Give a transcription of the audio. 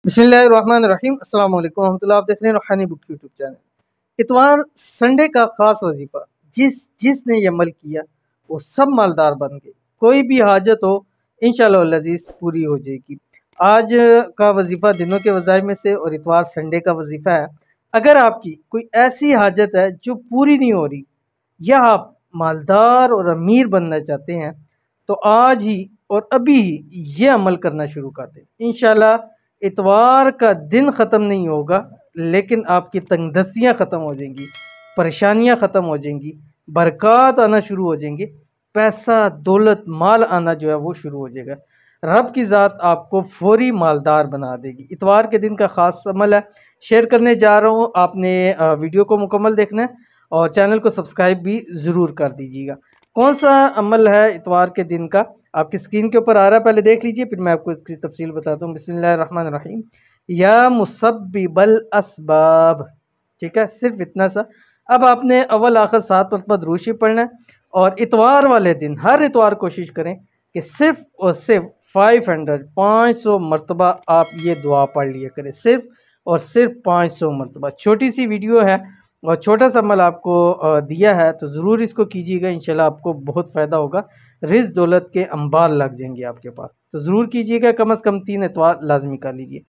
बिस्मिल्लाहिर्रहमानिर्रहीम अस्सलाम वालेकुम रहमतुल्लाह। आप देख रहे हैं रूहानी बुक यूट्यूब चैनल। इतवार संडे का ख़ास वजीफ़ा जिसने ये अमल किया वो सब मालदार बन गए। कोई भी हाजत हो इंशाअल्लाह अज़ीज़ पूरी हो जाएगी। आज का वजीफ़ा दिनों के वज़ाइफ में से और इतवार संडे का वजीफ़ा है। अगर आपकी कोई ऐसी हाजत है जो पूरी नहीं हो रही या आप मालदार और अमीर बनना चाहते हैं तो आज ही और अभी ही ये अमल करना शुरू कर दें। इंशाल्लाह इतवार का दिन ख़त्म नहीं होगा लेकिन आपकी तंगदस्तियाँ ख़त्म हो जाएंगी, परेशानियाँ ख़त्म हो जाएंगी, बरक़ात आना शुरू हो जाएंगे, पैसा दौलत माल आना जो है वो शुरू हो जाएगा। रब की ज़ात आपको फौरी मालदार बना देगी। इतवार के दिन का ख़ास अमल है, शेयर करने जा रहा हूँ। आपने वीडियो को मुकम्मल देखना है और चैनल को सब्सक्राइब भी ज़रूर कर दीजिएगा। कौन सा अमल है इतवार के दिन का, आपकी स्क्रीन के ऊपर आ रहा है, पहले देख लीजिए फिर मैं आपको इसकी तफसील बताता हूँ। बिस्मिल्लाहिर्रहमानिर्रहीम। या मुसब्बिबल असबाब, ठीक है, सिर्फ इतना सा। अब आपने अव्वल आखिर 7 मरतबा दुरूद शरीफ पढ़ना है और इतवार वाले दिन हर इतवार कोशिश करें कि सिर्फ और सिर्फ 500 मरतबा आप ये दुआ पढ़ लिया करें, सिर्फ और सिर्फ 500 मरतबा। छोटी सी वीडियो है और छोटा सा अमल आपको दिया है तो ज़रूर इसको कीजिएगा। इंशाल्लाह आपको बहुत फ़ायदा होगा, रिज़्क़ दौलत के अंबार लग जाएंगे आपके पास। तो ज़रूर कीजिएगा, कम से कम 3 इतवार लाजमी कर लीजिए।